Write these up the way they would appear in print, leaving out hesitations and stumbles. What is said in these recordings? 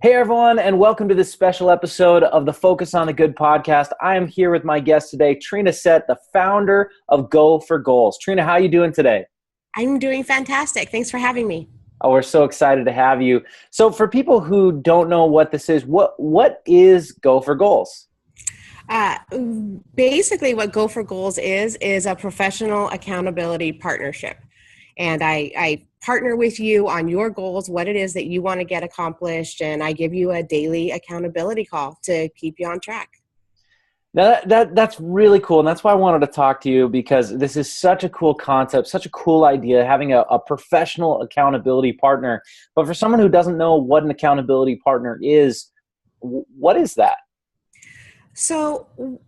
Hey everyone, and welcome to this special episode of the Focus on the Good podcast. I am here with my guest today, Trina Sette, the founder of Go for Goals. Trina, how are you doing today? I'm doing fantastic. Thanks for having me. Oh, we're so excited to have you. So for people who don't know what this is, what is Go for Goals? Uh, Basically, what Go for Goals is a professional accountability partnership. And I partner with you on your goals, what it is that you want to get accomplished, and I give you a daily accountability call to keep you on track. Now that's really cool, and that's why I wanted to talk to you, because this is such a cool concept, such a cool idea, having a professional accountability partner. But for someone who doesn't know what an accountability partner is, what is that?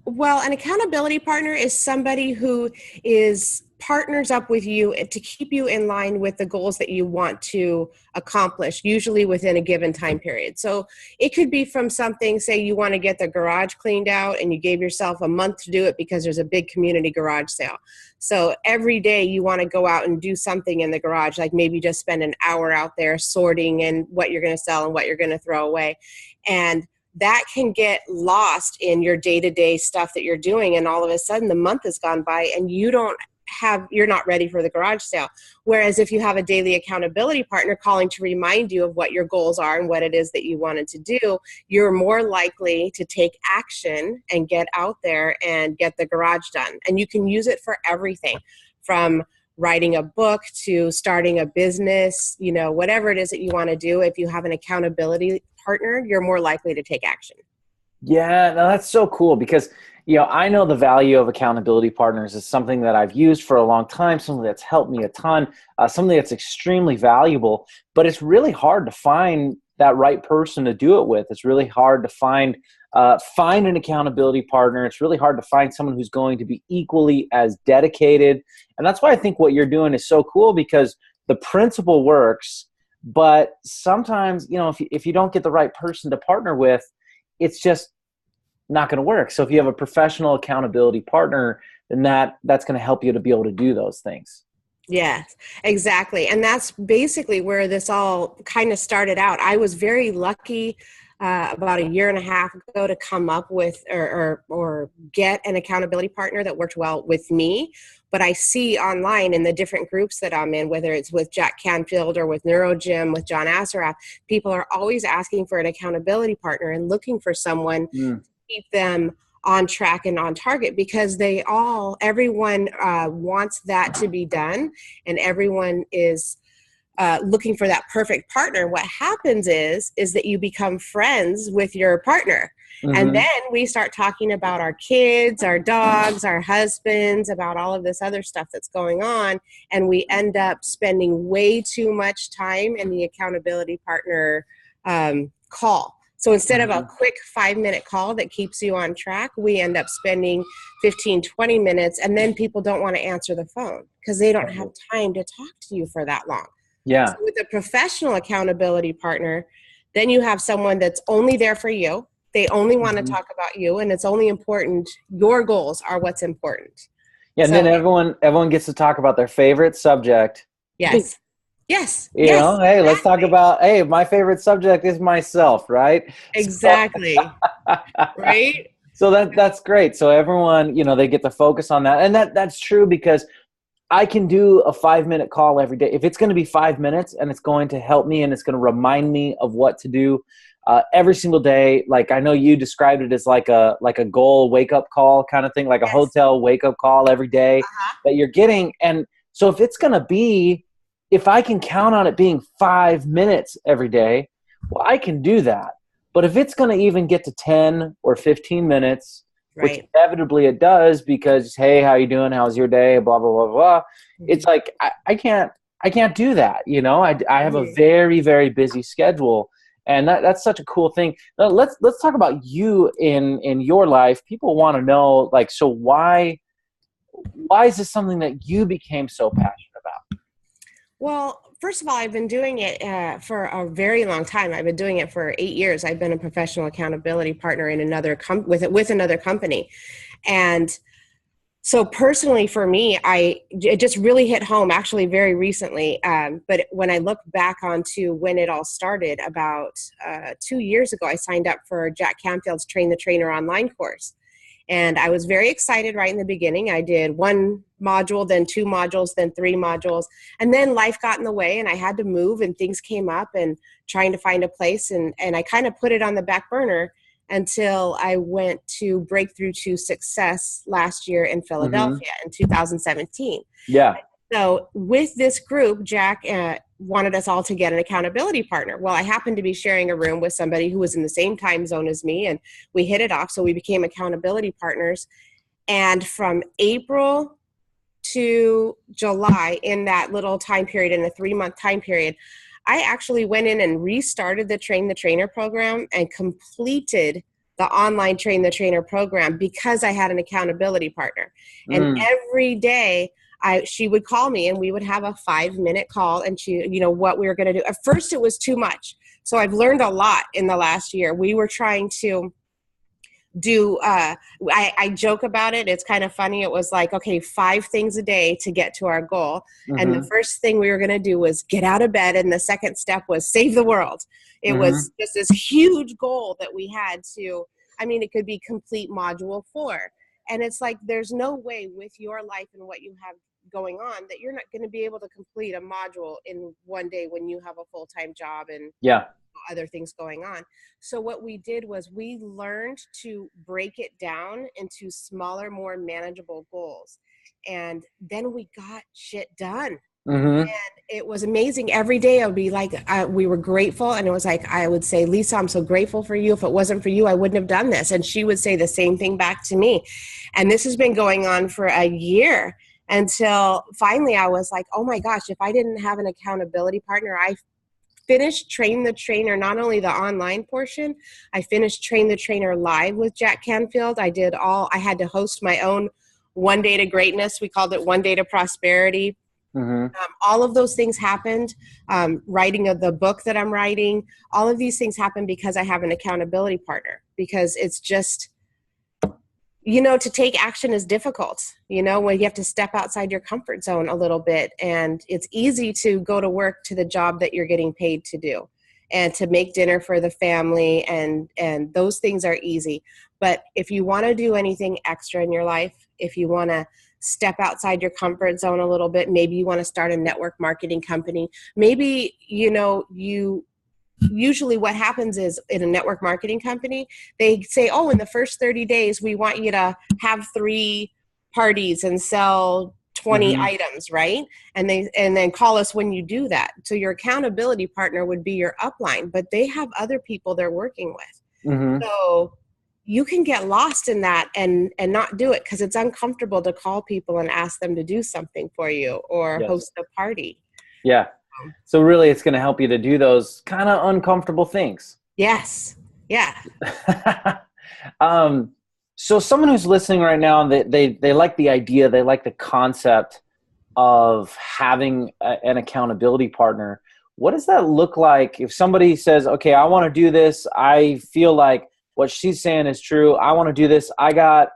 Well, an accountability partner is somebody who is partners up with you to keep you in line with the goals that you want to accomplish, usually within a given time period. So it could be from something, say you want to get the garage cleaned out and you gave yourself a month to do it because there's a big community garage sale. So every day you want to go out and do something in the garage, like maybe just spend an hour out there sorting and what you're going to sell and what you're going to throw away. And that can get lost in your day-to-day stuff that you're doing, and all of a sudden the month has gone by and you're not ready for the garage sale. Whereas if you have a daily accountability partner calling to remind you of what your goals are and what it is that you wanted to do, you're more likely to take action and get out there and get the garage done. And you can use it for everything from writing a book to starting a business, whatever it is that you want to do. If you have an accountability partner, you're more likely to take action. Yeah, no, that's so cool because, I know the value of accountability partners is something that I've used for a long time, something that's helped me a ton, something that's extremely valuable, but it's really hard to find that right person to do it with. It's really hard to find an accountability partner. It's really hard to find someone who's going to be equally as dedicated. And that's why I think what you're doing is so cool, because the principle works, but sometimes, if you don't get the right person to partner with, it's just not going to work. So if you have a professional accountability partner, then that's going to help you to be able to do those things. Yes, exactly. And that's basically where this all kind of started out. I was very lucky about a year and a half ago to come up with or get an accountability partner that worked well with me. But I see online in the different groups that I'm in, whether it's with Jack Canfield or with NeuroGym, with John Assaraf, people are always asking for an accountability partner and looking for someone to keep them on track and on target, because everyone wants that to be done, and everyone is looking for that perfect partner. What happens is that you become friends with your partner. Mm-hmm. And then we start talking about our kids, our dogs, our husbands, about all of this other stuff that's going on. And we end up spending way too much time in the accountability partner call. So instead of a quick 5-minute call that keeps you on track, we end up spending 15, 20 minutes, and then people don't want to answer the phone because they don't have time to talk to you for that long. Yeah. So with a professional accountability partner, then you have someone that's only there for you. They only want to talk about you, and it's only important. Your goals are what's important. Yeah, and then everyone gets to talk about their favorite subject. Yes. Yes. Hey, exactly. Let's talk about, my favorite subject is myself, right? Exactly. Right? So that's great. So everyone, they get to focus on that. And that's true, because I can do a 5-minute call every day. If it's going to be 5 minutes and it's going to help me and it's going to remind me of what to do every single day. Like, I know you described it as like a goal wake-up call kind of thing, like a hotel wake-up call every day that you're getting. And so if I can count on it being 5 minutes every day, well, I can do that. But if it's going to even get to 10 or 15 minutes, which inevitably it does, because, hey, how you doing? How's your day? Blah, blah, blah, blah. It's like, I can't do that. I have a very, very busy schedule, and that's such a cool thing. Now, let's talk about you in your life. People want to know, like, so why is this something that you became so passionate about? Well, first of all, I've been doing it for a very long time. I've been doing it for 8 years. I've been a professional accountability partner in with another company. And So personally for me, it just really hit home actually very recently. But when I look back onto when it all started about 2 years ago, I signed up for Jack Canfield's Train the Trainer online course. And I was very excited right in the beginning. I did one module, then two modules, then three modules. And then life got in the way and I had to move and things came up and trying to find a place. And I kind of put it on the back burner until I went to Breakthrough to Success last year in Philadelphia in 2017. Yeah. So with this group, Jack wanted us all to get an accountability partner. Well, I happened to be sharing a room with somebody who was in the same time zone as me, and we hit it off. So we became accountability partners. And from April to July, in that little time period, in a 3-month time period, I actually went in and restarted the Train the Trainer program and completed the online Train the Trainer program because I had an accountability partner. And every day, she would call me and we would have a 5-minute call and what we were going to do. At first it was too much. So I've learned a lot in the last year. We were trying to do, I joke about it. It's kind of funny. It was like, okay, 5 things a day to get to our goal. And the first thing we were going to do was get out of bed. And the second step was save the world. It was just this huge goal that we had to, it could be complete module 4. And it's like, there's no way with your life and what you have going on that you're not going to be able to complete a module in one day when you have a full-time job and other things going on. So what we did was we learned to break it down into smaller, more manageable goals. And then we got shit done. And it was amazing. Every day I would be like, we were grateful. And it was like, I would say, Lisa, I'm so grateful for you. If it wasn't for you, I wouldn't have done this. And she would say the same thing back to me. And this has been going on for a year until finally I was like, oh my gosh, if I didn't have an accountability partner, I finished Train the Trainer, not only the online portion, I finished Train the Trainer live with Jack Canfield. I had to host my own One Day to Greatness. We called it One Day to Prosperity. All of those things happened. Writing of the book that I'm writing, all of these things happen because I have an accountability partner, because it's just, to take action is difficult, when you have to step outside your comfort zone a little bit. And it's easy to go to work to the job that you're getting paid to do and to make dinner for the family. And those things are easy. But if you want to do anything extra in your life, if you want to step outside your comfort zone a little bit, maybe you want to start a network marketing company. Maybe, usually what happens is in a network marketing company, they say, oh, in the first 30 days, we want you to have 3 parties and sell 20 items, right? And then call us when you do that. So your accountability partner would be your upline, but they have other people they're working with. So you can get lost in that and not do it because it's uncomfortable to call people and ask them to do something for you or host a party. Yeah. So really it's going to help you to do those kind of uncomfortable things. Yes. Yeah. So someone who's listening right now, they like the idea, they like the concept of having an accountability partner. What does that look like if somebody says, okay, I want to do this. I feel like what she's saying is true. I want to do this. I got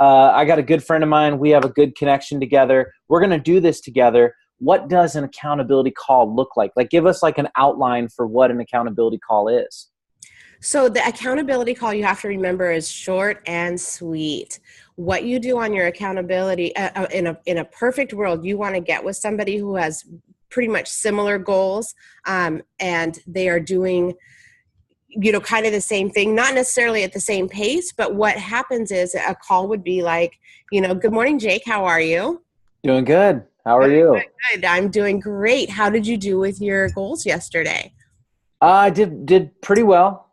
a good friend of mine. We have a good connection together. We're going to do this together. What does an accountability call look like? Like, give us like an outline for what an accountability call is. So the accountability call, you have to remember, is short and sweet. What you do on your accountability in a perfect world, you want to get with somebody who has pretty much similar goals, and they are doing kind of the same thing, not necessarily at the same pace, but what happens is a call would be like, good morning, Jake. How are you? Doing good. How are you? Good. I'm doing great. How did you do with your goals yesterday? I did pretty well.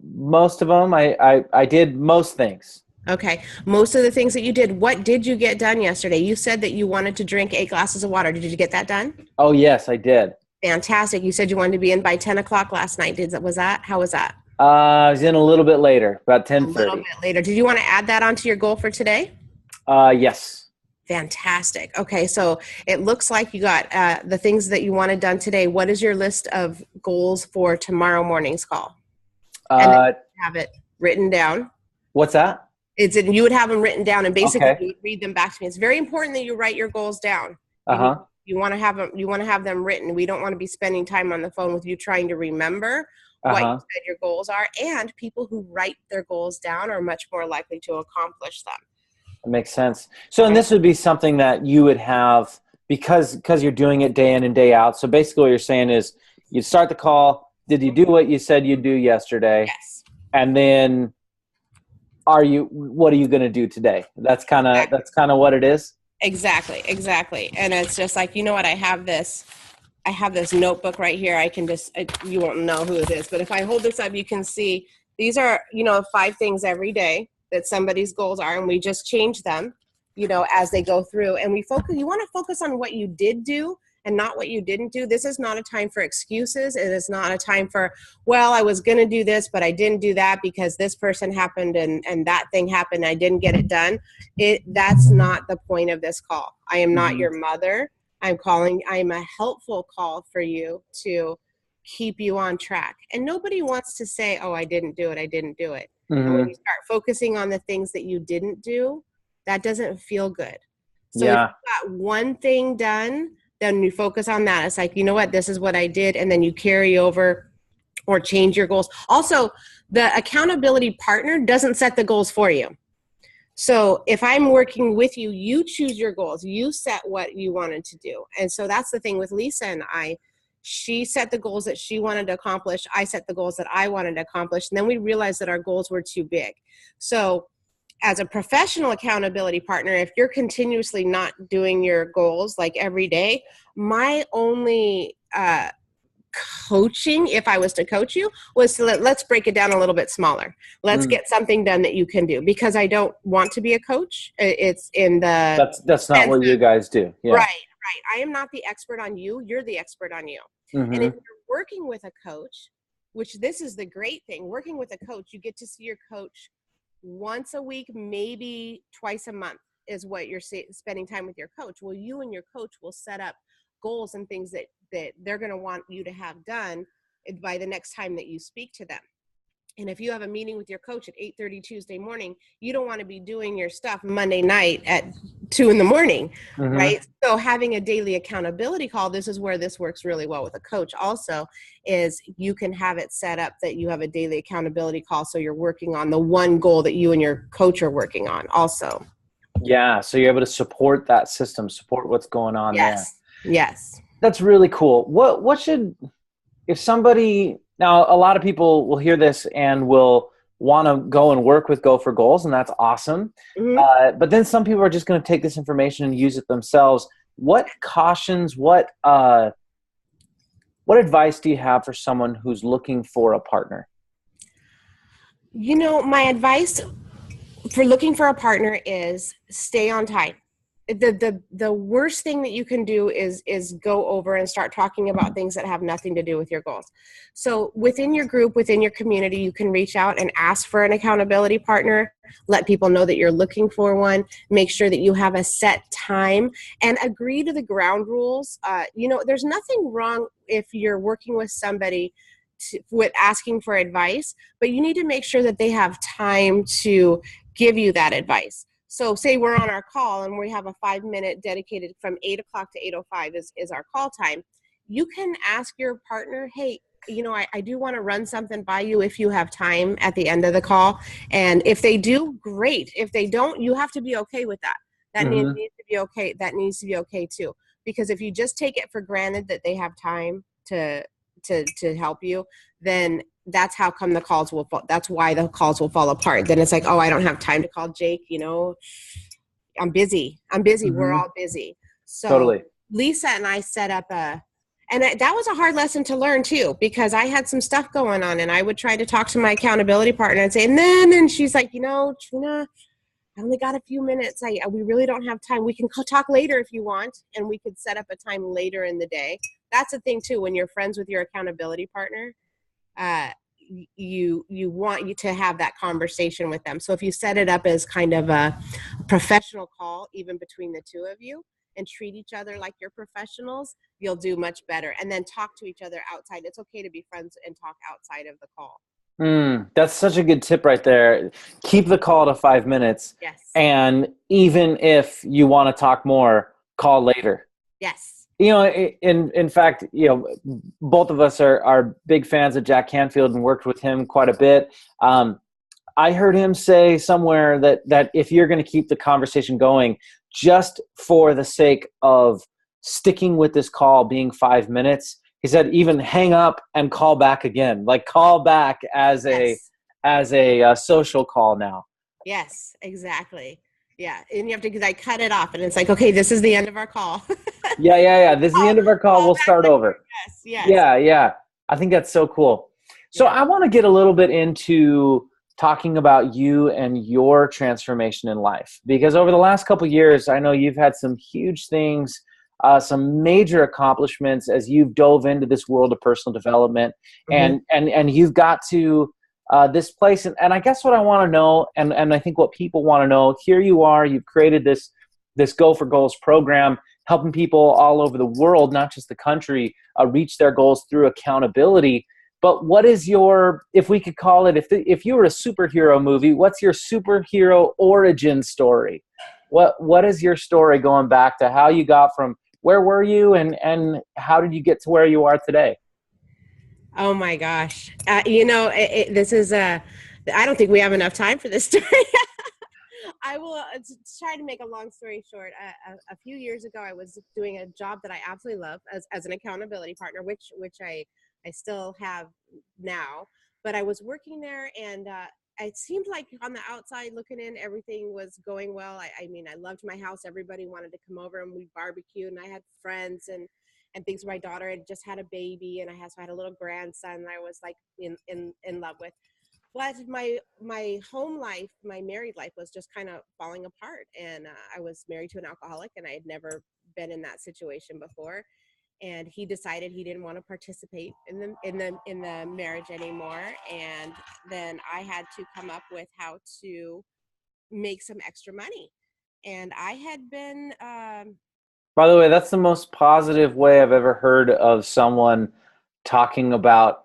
Most of them, I did most things. Okay. Most of the things that you did, what did you get done yesterday? You said that you wanted to drink 8 glasses of water. Did you get that done? Oh, yes, I did. Fantastic. You said you wanted to be in by 10 o'clock last night. How was that? I was in a little bit later, about 10:30. A little bit later. Did you want to add that onto your goal for today? Yes. Fantastic. Okay. So it looks like you got the things that you wanted done today. What is your list of goals for tomorrow morning's call? And then have it written down. What's that? You would have them written down, and basically Okay. you would read them back to me. It's very important that you write your goals down. Uh-huh. You want to have them. You want to have them written. We don't want to be spending time on the phone with you trying to remember what you Uh-huh. said your goals are. And people who write their goals down are much more likely to accomplish them. That makes sense. So, and this would be something that you would have because you're doing it day in and day out. So basically what you're saying is you start the call. Did you do what you said you'd do yesterday? Yes. And then what are you going to do today? That's kind of what it is. Exactly. And it's just like, you know what? I have this notebook right here. I can you won't know who it is, but if I hold this up, you can see these are, 5 things every day that somebody's goals are. And we just change them, as they go through, and you want to focus on what you did do and not what you didn't do. This is not a time for excuses. It is not a time for, well, I was going to do this, but I didn't do that because this person happened and that thing happened. I didn't get it done. That's not the point of this call. I am not your mother. I'm a helpful call for you to keep you on track. And nobody wants to say, oh, I didn't do it. And when you start focusing on the things that you didn't do, that doesn't feel good. So if you got one thing done, then you focus on that. It's like, you know what, this is what I did. And then you carry over or change your goals. Also, the accountability partner doesn't set the goals for you. So if I'm working with you, you choose your goals. You set what you wanted to do. And so that's the thing with Lisa and I. She set the goals that she wanted to accomplish. I set the goals that I wanted to accomplish. And then we realized that our goals were too big. So as a professional accountability partner, if you're continuously not doing your goals like every day, my only coaching, if I was to coach you, was to let's break it down a little bit smaller. Let's get something done that you can do, because I don't want to be a coach. It's in the that's not what you guys do. Yeah. Right. I am not the expert on you. You're the expert on you. And if you're working with a coach, which this is the great thing, working with a coach, you get to see your coach once a week, maybe twice a month is what you're spending time with your coach. Well, you and your coach will set up goals and things that they're going to want you to have done by the next time that you speak to them. And if you have a meeting with your coach at 8:30 Tuesday morning, you don't want to be doing your stuff Monday night at 2 a.m, right? So having a daily accountability call, this is where this works really well with a coach also, is you can have it set up that you have a daily accountability call. So you're working on the one goal that you and your coach are working on also. Yeah. So you're able to support that system, support what's going on there. Yes. That's really cool. If somebody, now a lot of people will hear this and will want to go and work with Go for Goals, and that's awesome. But then some people are just going to take this information and use it themselves. What cautions, what advice do you have for someone who's looking for a partner? My advice for looking for a partner is stay on time. The worst thing that you can do is go over and start talking about things that have nothing to do with your goals. So within your group, within your community, you can reach out and ask for an accountability partner. Let people know that you're looking for one. Make sure that you have a set time and agree to the ground rules. There's nothing wrong if you're working with somebody with asking for advice, but you need to make sure that they have time to give you that advice. So say we're on our call and we have a 5-minute dedicated from 8 o'clock to 8:05 is our call time. You can ask your partner, hey, I do want to run something by you if you have time at the end of the call. And if they do, great. If they don't, you have to be okay with that. That needs to be okay. That needs to be okay too. Because if you just take it for granted that they have time to help you, then that's how come that's why the calls will fall apart. Then it's like, oh, I don't have time to call Jake, I'm busy. We're all busy. So Totally. Lisa and I set up that was a hard lesson to learn too, because I had some stuff going on and I would try to talk to my accountability partner and say, and she's like, Trina, I only got a few minutes. We really don't have time. We can talk later if you want. And we could set up a time later in the day. That's the thing too, when you're friends with your accountability partner, you want you to have that conversation with them. So if you set it up as kind of a professional call, even between the two of you, and treat each other like you're professionals, you'll do much better. And then talk to each other outside. It's okay to be friends and talk outside of the call. That's such a good tip right there. Keep the call to 5 minutes. Yes. And even if you want to talk more, call later. Yes. In fact, both of us are big fans of Jack Canfield and worked with him quite a bit. I heard him say somewhere that if you're going to keep the conversation going, just for the sake of sticking with this call being 5 minutes, he said even hang up and call back again, like call back as Yes. a social call now. Yes, exactly. Yeah. And you have to like cut it off and it's like, okay, this is the end of our call. Yeah. This is the end of our call. Call We'll back start later. over. Yes. Yes. Yeah. I think that's so cool. So Yeah. I want to get a little bit into talking about you and your transformation in life, because over the last couple of years, I know you've had some huge things, some major accomplishments as you've dove into this world of personal development, Mhm. and you've got to this place. And I guess what I want to know, and I think what people want to know, here you are, you've created this Go for Goals program, helping people all over the world, not just the country, reach their goals through accountability. But what is your, if we could call it, if you were a superhero movie, what's your superhero origin story? What is your story going back to how you got from where were you and how did you get to where you are today? Oh my gosh. This is I don't think we have enough time for this story. I will try to make a long story short. A few years ago, I was doing a job that I absolutely love as an accountability partner, which I still have now. But I was working there, and it seemed like on the outside looking in, everything was going well. I mean, I loved my house. Everybody wanted to come over, and we barbecued, and I had friends and things. My daughter had just had a baby, and I had a little grandson that I was like in love with. But my home life, my married life, was just kind of falling apart, and I was married to an alcoholic, and I had never been in that situation before. And he decided he didn't want to participate in the marriage anymore, and then I had to come up with how to make some extra money. And I had been By the way, that's the most positive way I've ever heard of someone talking about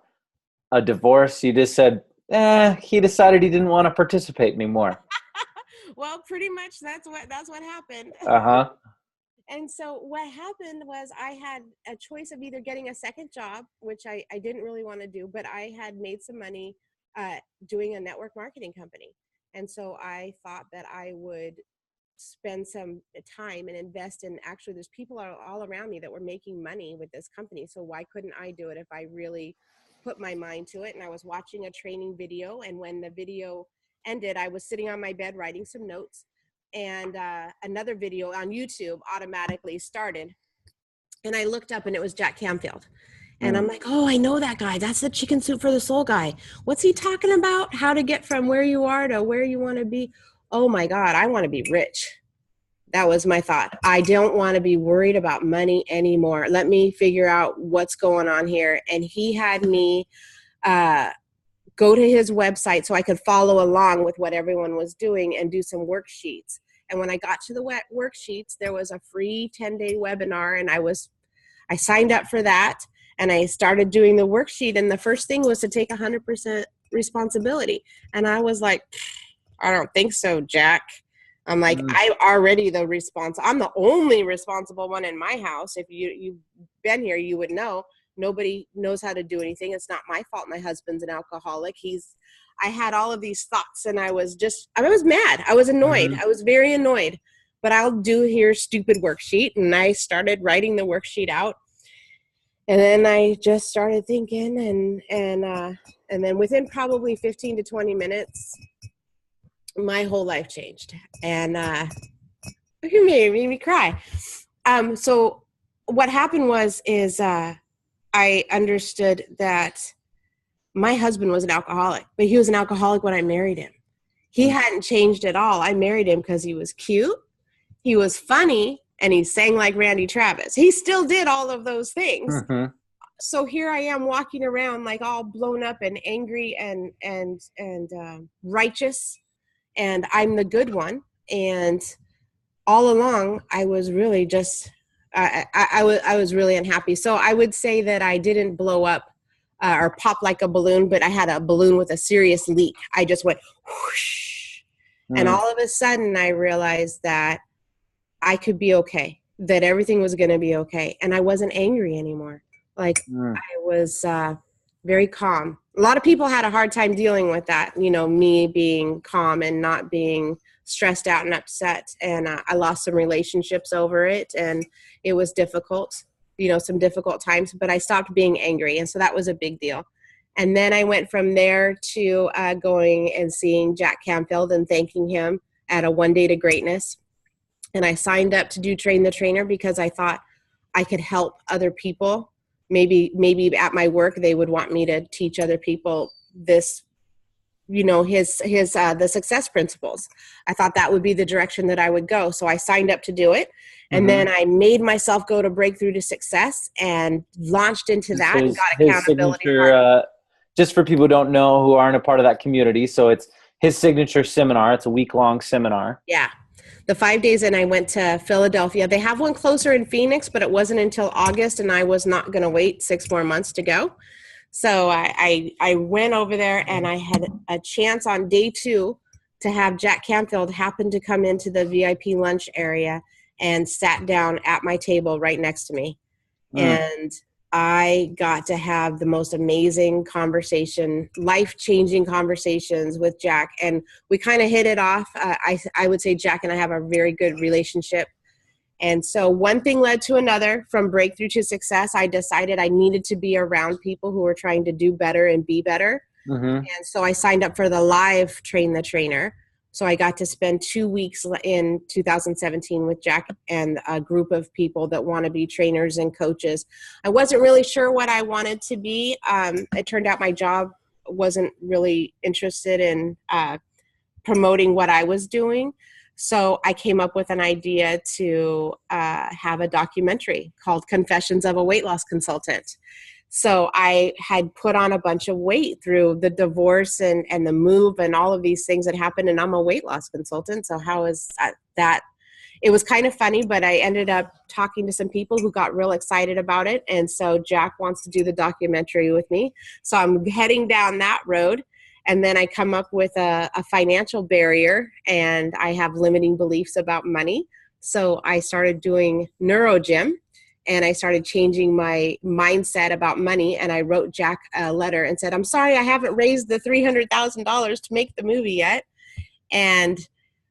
a divorce. You just said, he decided he didn't want to participate anymore. well, pretty much that's what happened. Uh-huh. And so what happened was I had a choice of either getting a second job, which I didn't really want to do, but I had made some money uh, doing a network marketing company. And so I thought that I would spend some time and invest in, actually there's people all around me that were making money with this company. So why couldn't I do it if I really put my mind to it? And I was watching a training video, and when the video ended, I was sitting on my bed writing some notes, and another video on YouTube automatically started. And I looked up, and it was Jack Canfield. And I'm Mm. like, oh, I know that guy. That's the Chicken Soup for the Soul guy. What's he talking about? How to get from where you are to where you want to be. Oh my God, I want to be rich. That was my thought. I don't want to be worried about money anymore. Let me figure out what's going on here. And he had me uh, go to his website so I could follow along with what everyone was doing and do some worksheets. And when I got to the worksheets, there was a free 10-day webinar, and I signed up for that, and I started doing the worksheet. And the first thing was to take 100% responsibility. And I was like, I don't think so, Jack. I'm like, Mm. I'm already I'm the only responsible one in my house. If you've been here, you would know. Nobody knows how to do anything. It's not my fault. My husband's an alcoholic. I had all of these thoughts, and I was mad. I was annoyed. Mhm. I was very annoyed. But I'll do your stupid worksheet. And I started writing the worksheet out. And then I just started thinking, and then within probably 15 to 20 minutes, my whole life changed. And you made me cry. So what happened is I understood that my husband was an alcoholic, but he was an alcoholic when I married him. He hadn't changed at all. I married him because he was cute, he was funny, and he sang like Randy Travis. He still did all of those things. Mhm. So here I am walking around like all blown up and angry and righteous, and I'm the good one. And all along, I was really just I was really unhappy. So I would say that I didn't blow up or pop like a balloon, but I had a balloon with a serious leak. I just went whoosh. And all of a sudden I realized that I could be okay, that everything was going to be okay. And I wasn't angry anymore. Like I was very calm. A lot of people had a hard time dealing with that, you know, me being calm and not being stressed out and upset. And I lost some relationships over it, and it was difficult, you know, some difficult times, but I stopped being angry. And so that was a big deal. And then I went from there to going and seeing Jack Canfield and thanking him at a One Day to Greatness. And I signed up to do Train the Trainer because I thought I could help other people. Maybe at my work, they would want me to teach other people this, you know, the success principles. I thought that would be the direction that I would go. So I signed up to do it. And then I made myself go to Breakthrough to Success and launched into that and got accountability. Just for people who don't know, who aren't a part of that community. So it's his signature seminar. It's a week-long seminar. Yeah. The 5 days, and I went to Philadelphia. They have one closer in Phoenix, but it wasn't until August, and I was not going to wait 6 more months to go. So I went over there, and I had a chance on day 2 to have Jack Canfield happen to come into the VIP lunch area and sat down at my table right next to me. And I got to have the most amazing conversation, life-changing conversations with Jack. And we kind of hit it off. I would say Jack and I have a very good relationship. And so one thing led to another. From Breakthrough to Success, I decided I needed to be around people who were trying to do better and be better. And so I signed up for the live Train the Trainer. So I got to spend 2 weeks in 2017 with Jack and a group of people that want to be trainers and coaches. I wasn't really sure what I wanted to be. It turned out my job wasn't really interested in promoting what I was doing. So I came up with an idea to have a documentary called Confessions of a Weight Loss Consultant. So I had put on a bunch of weight through the divorce and the move and all of these things that happened. And I'm a weight loss consultant. So how is that? It was kind of funny, but I ended up talking to some people who got real excited about it. And so Jack wants to do the documentary with me. So I'm heading down that road. And then I come up with a financial barrier, and I have limiting beliefs about money. So I started doing NeuroGym. And I started changing my mindset about money. And I wrote Jack a letter and said, I'm sorry, I haven't raised the $300,000 to make the movie yet. And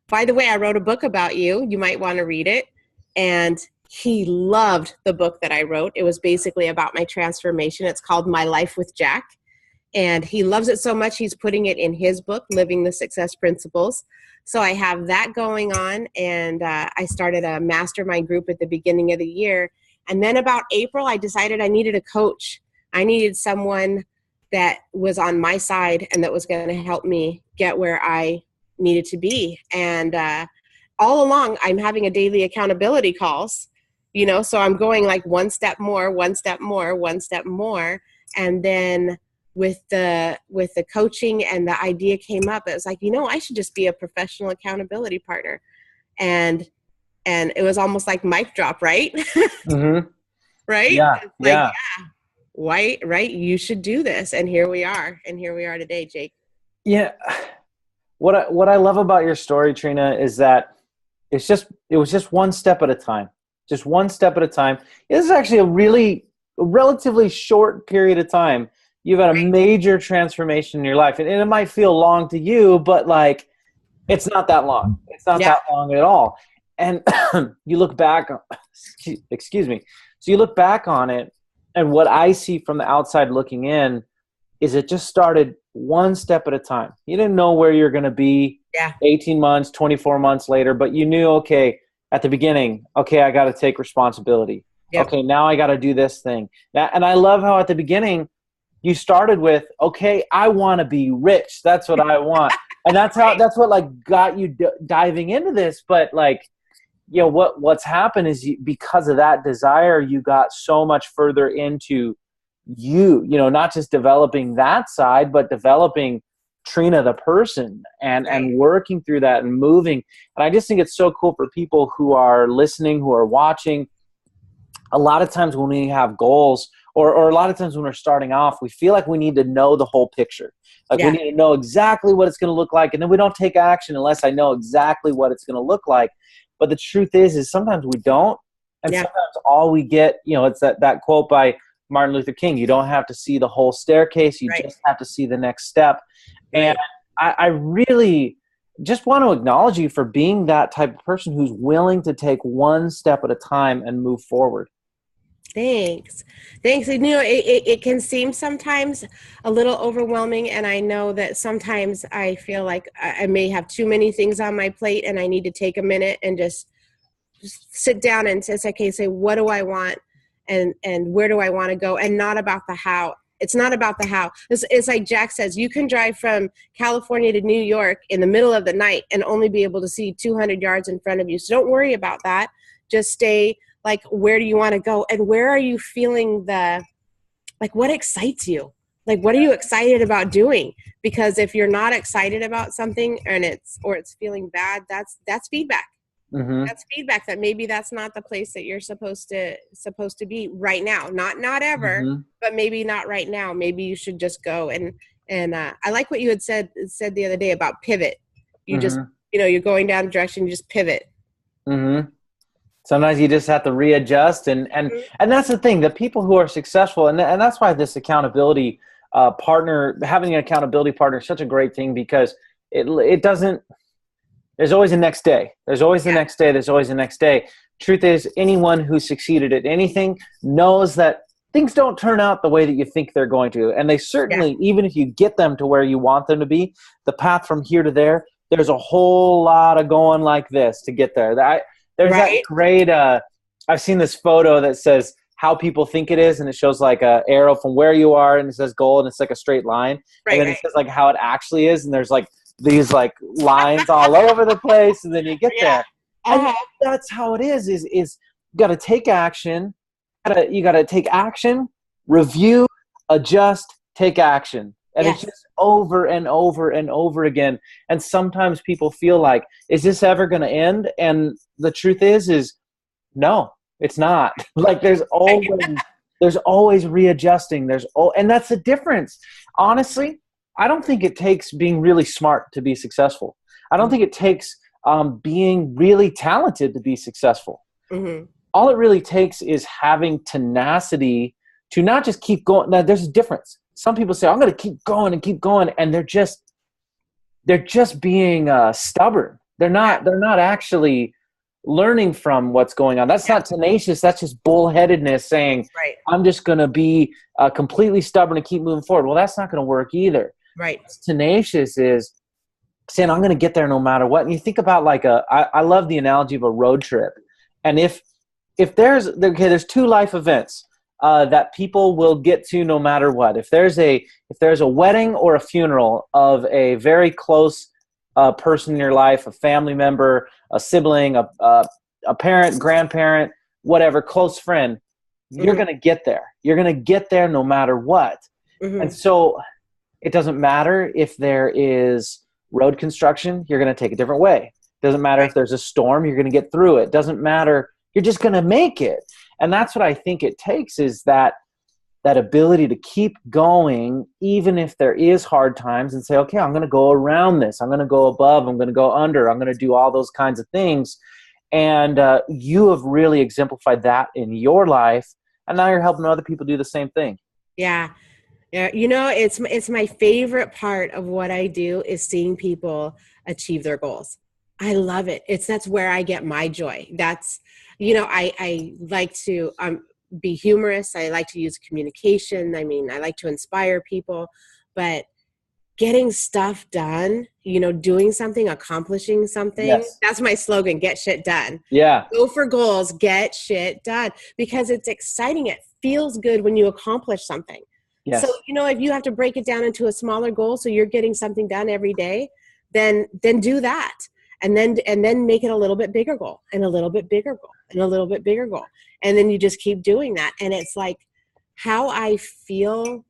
by the way, I wrote a book about you. You might want to read it. And he loved the book that I wrote. It was basically about my transformation. It's called My Life with Jack. And he loves it so much, he's putting it in his book, Living the Success Principles. So I have that going on. And I started a mastermind group at the beginning of the year. And then about April, I decided I needed a coach. I needed someone that was on my side and that was going to help me get where I needed to be. And all along, I'm having a daily accountability calls, you know, so I'm going like one step more, one step more, one step more. And then with the coaching and the idea came up, it was like, you know, I should just be a professional accountability partner. And it was almost like mic drop, right? Right? Yeah. Yeah. Why, right? You should do this. And here we are. And here we are today, Jake. Yeah. What I love about your story, Trina, is that it was just one step at a time. Just one step at a time. This is actually a relatively short period of time. You've had a major transformation in your life. And it might feel long to you, but like, it's not that long. It's not that long at all. And you look back, excuse me. So you look back on it, and what I see from the outside looking in is it just started one step at a time. You didn't know where you're going to be 18 months, 24 months later, but you knew, okay, at the beginning, okay, I got to take responsibility. Yep. Okay, now I got to do this thing. And I love how at the beginning you started with, okay, I want to be rich. That's what I want. And that's what like got you diving into this. But like, you know, what's happened is because of that desire, you got so much further into you know, not just developing that side, but developing Trina, the person, and working through that and moving. And I just think it's so cool for people who are listening, who are watching. A lot of times when we have goals or a lot of times when we're starting off, we feel like we need to know the whole picture. Like we need to know exactly what it's going to look like. And then we don't take action unless I know exactly what it's going to look like. But the truth is sometimes we don't. And sometimes all we get, it's that quote by Martin Luther King, you don't have to see the whole staircase. You just have to see the next step. And I really just want to acknowledge you for being that type of person who's willing to take one step at a time and move forward. Thanks. It can seem sometimes a little overwhelming. And I know that sometimes I feel like I may have too many things on my plate and I need to take a minute and just sit down and say, what do I want? And where do I want to go? And not about the how. It's not about the how. It's like Jack says, you can drive from California to New York in the middle of the night and only be able to see 200 yards in front of you. So don't worry about that. Just stay like, where do you want to go? And where are you feeling what excites you? Like, what are you excited about doing? Because if you're not excited about something and it's feeling bad, that's feedback. Mm-hmm. That's feedback that maybe that's not the place that you're supposed to be right now. Not ever, mm-hmm. but maybe not right now. Maybe you should just go. And I like what you had said the other day about pivot. You mm-hmm. just, you're going down a direction, you just pivot. Mm-hmm. Sometimes you just have to readjust. And that's the thing, the people who are successful. And that's why this accountability partner, having an accountability partner is such a great thing, because it doesn't, there's always a next day. There's always the next day. There's always the next day. Truth is, anyone who succeeded at anything knows that things don't turn out the way that you think they're going to. And they certainly, even if you get them to where you want them to be, the path from here to there, there's a whole lot of going like this to get there. There's that great, I've seen this photo that says how people think it is, and it shows like a arrow from where you are, and it says goal, and it's like a straight line. And then it says like how it actually is, and there's like these like lines all over the place, and then you get there. And that's how it is you got to take action. You got to take action, review, adjust, take action. And it's just over and over and over again. And sometimes people feel like, is this ever going to end? And the truth is no, it's not. Like there's always readjusting. And that's the difference. Honestly, I don't think it takes being really smart to be successful. I don't think it takes being really talented to be successful. Mm-hmm. All it really takes is having tenacity to not just keep going. Now, there's a difference. Some people say, I'm going to keep going and keep going. And they're just being stubborn. They're not actually learning from what's going on. That's not tenacious. That's just bullheadedness saying, I'm just going to be completely stubborn and keep moving forward. Well, that's not going to work either. Right. Tenacious is saying, I'm going to get there no matter what. And you think about I love the analogy of a road trip. And if there's two life events that people will get to no matter what. If there's a wedding or a funeral of a very close person in your life, a family member, a sibling, a parent, grandparent, whatever, close friend, you're going to get there. You're going to get there no matter what. Mm-hmm. And so it doesn't matter if there is road construction, you're going to take a different way. Doesn't matter if there's a storm, you're going to get through it. Doesn't matter. You're just going to make it. And that's what I think it takes, is that ability to keep going, even if there is hard times, and say, okay, I'm going to go around this. I'm going to go above. I'm going to go under. I'm going to do all those kinds of things. And you have really exemplified that in your life. And now you're helping other people do the same thing. Yeah. Yeah. It's my favorite part of what I do is seeing people achieve their goals. I love it. That's where I get my joy. That's, I like to be humorous. I like to use communication. I mean, I like to inspire people, but getting stuff done, doing something, accomplishing something, that's my slogan, get shit done. Yeah. Go for goals, get shit done, because it's exciting. It feels good when you accomplish something. Yes. So, if you have to break it down into a smaller goal, so you're getting something done every day, then do that. And then make it a little bit bigger goal, and a little bit bigger goal, and a little bit bigger goal. And then you just keep doing that. And it's like how I feel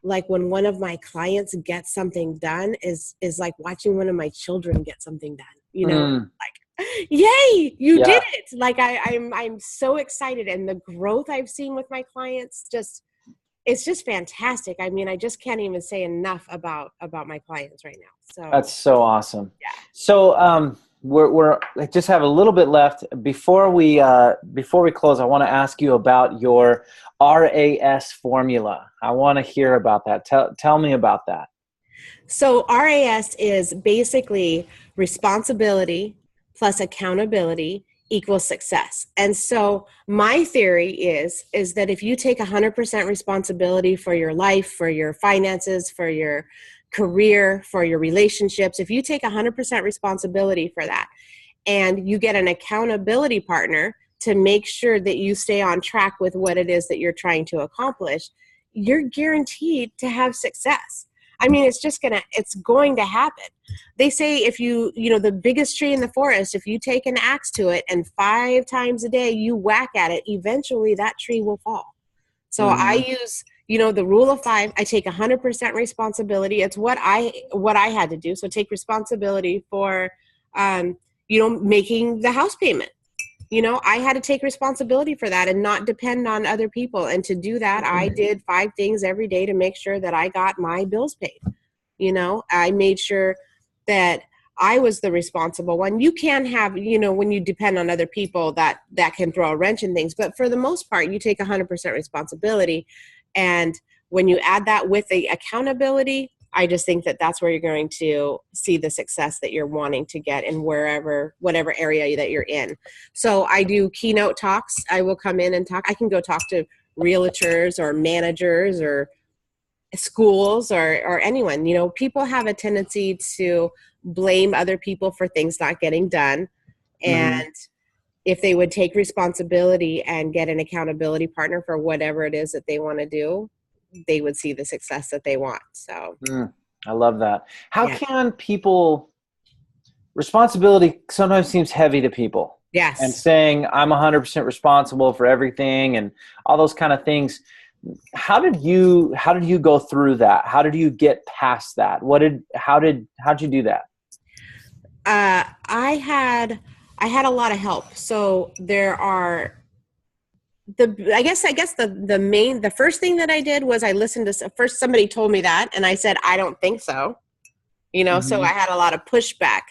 like when one of my clients gets something done is like watching one of my children get something done, like, yay, you did it. Like I'm so excited. And the growth I've seen with my clients, just it's just fantastic. I mean, I just can't even say enough about my clients right now. So That's so awesome. yeah. So we're I just have a little bit left before we close. I want to ask you about your RAS formula. I want to hear about that. Tell me about that. So RAS is basically responsibility plus accountability equals success. And so my theory is that if you take 100% responsibility for your life, for your finances, for your career, for your relationships, if you take 100% responsibility for that and you get an accountability partner to make sure that you stay on track with what it is that you're trying to accomplish, you're guaranteed to have success. I mean, it's going to happen. They say if the biggest tree in the forest, if you take an axe to it and 5 times a day you whack at it, eventually that tree will fall. So I use, the rule of 5. I take 100% responsibility. It's what I had to do. So take responsibility for, making the house payment. I had to take responsibility for that and not depend on other people. And to do that, I did 5 things every day to make sure that I got my bills paid. I made sure that I was the responsible one. You can have, when you depend on other people, that can throw a wrench in things. But for the most part, you take 100% responsibility. And when you add that with the accountability, I just think that that's where you're going to see the success that you're wanting to get in whatever area that you're in. So I do keynote talks. I will come in and talk. I can go talk to realtors or managers or schools or anyone. People have a tendency to blame other people for things not getting done. And if they would take responsibility and get an accountability partner for whatever it is that they want to do, they would see the success that they want. So I love that. How can people, responsibility sometimes seems heavy to people. Yes. And saying I'm 100% responsible for everything and all those kind of things. How did you go through that? How did you get past that? How'd you do that? I had a lot of help. So there are the first thing that I did was I listened to, first somebody told me that, and I said, I don't think so. So I had a lot of pushback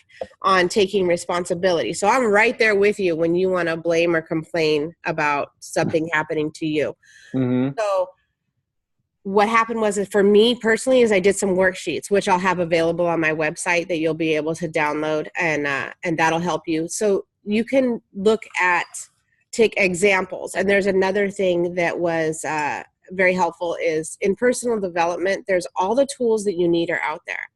on taking responsibility. So I'm right there with you when you want to blame or complain about something happening to you. So what happened was, for me personally, is I did some worksheets, which I'll have available on my website that you'll be able to download, and that'll help you. So you can take examples. And there's another thing that was very helpful is in personal development, there's all the tools that you need are out there.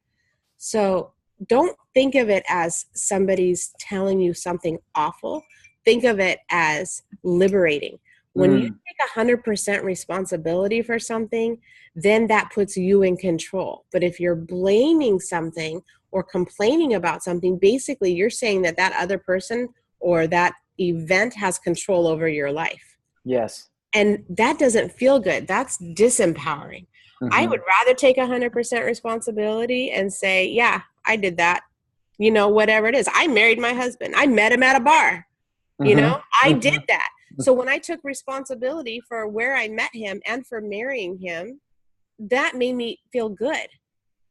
So don't think of it as somebody's telling you something awful. Think of it as liberating. When you take 100% responsibility for something, then that puts you in control. But if you're blaming something or complaining about something, basically you're saying that other person or that event has control over your life. Yes. And that doesn't feel good. That's disempowering. I would rather take 100% responsibility and say, yeah, I did that. Whatever it is. I married my husband. I met him at a bar. I did that. So when I took responsibility for where I met him and for marrying him, that made me feel good.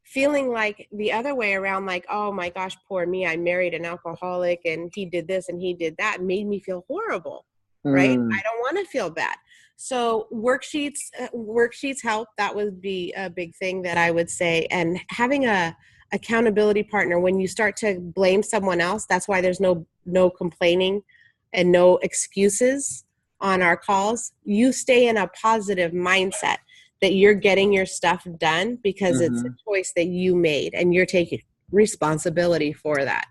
Feeling like the other way around, like, oh my gosh, poor me, I married an alcoholic and he did this and he did that, made me feel horrible, right? I don't want to feel bad. So worksheets help. That would be a big thing that I would say. And having a accountability partner, when you start to blame someone else, that's why there's no complaining and no excuses on our calls. You stay in a positive mindset that you're getting your stuff done because it's a choice that you made and you're taking responsibility for that.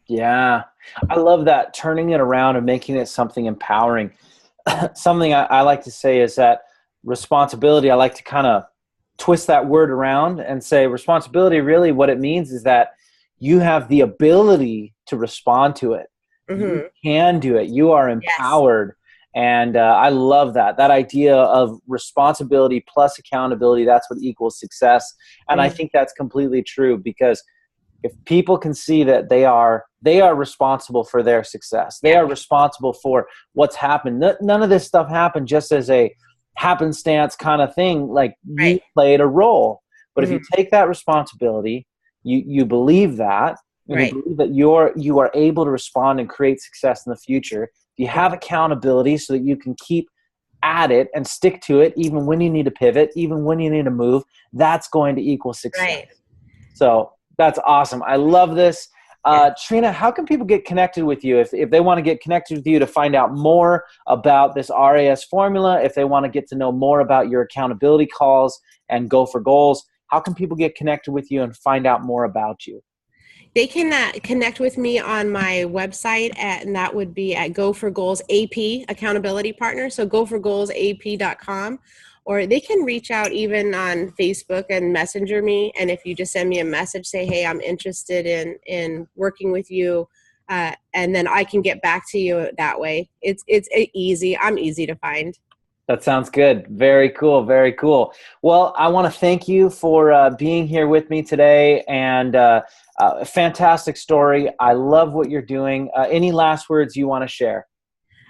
Yeah. I love that, turning it around and making it something empowering. Something I like to say is that responsibility, I like to kind of twist that word around and say responsibility, really what it means is that you have the ability to respond to it. You can do it. You are empowered. Yes. And I love that idea of responsibility plus accountability. That's what equals success. And I think that's completely true, because if people can see that they are responsible for their success, they are responsible for what's happened. None of this stuff happened just as a happenstance kind of thing. Like, you Right. played a role. But if you Hmm. take that responsibility, you believe that, and you Right. believe that you are able to respond and create success in the future. You Yeah. have accountability so that you can keep at it and stick to it, even when you need to pivot, even when you need to move. That's going to equal success. Right. So that's awesome. I love this. Yeah. Trina, how can people get connected with you if they want to get connected with you to find out more about this RAS formula, if they want to get to know more about your accountability calls and go for goals? How can people get connected with you and find out more about you? They can connect with me on my website, and that would be at Go for Goals AP, accountability partner. So goforgoalsap.com, or they can reach out even on Facebook and messenger me. And if you just send me a message, say, hey, I'm interested in working with you, and then I can get back to you that way. It's easy. I'm easy to find. That sounds good. Very cool. Very cool. Well, I want to thank you for being here with me today, and a fantastic story. I love what you're doing. Any last words you want to share?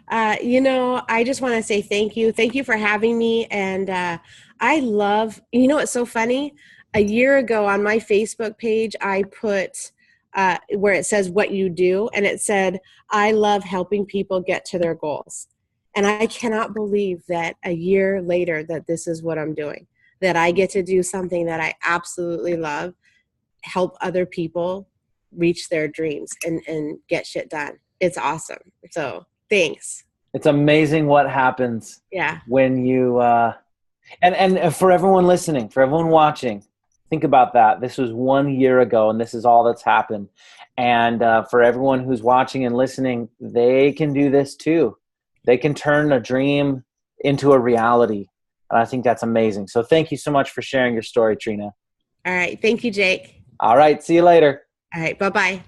I just want to say thank you. Thank you for having me. And I love, what's so funny? A year ago on my Facebook page, I put where it says what you do, and it said, I love helping people get to their goals. And I cannot believe that a year later that this is what I'm doing, that I get to do something that I absolutely love, help other people reach their dreams and get shit done. It's awesome. So thanks. It's amazing what happens Yeah. when you and for everyone listening, for everyone watching, think about that. This was 1 year ago, and this is all that's happened. And for everyone who's watching and listening, they can do this too. They can turn a dream into a reality, and I think that's amazing. So thank you so much for sharing your story, Trina. All right. Thank you, Jake. All right, see you later. All right. Bye-bye.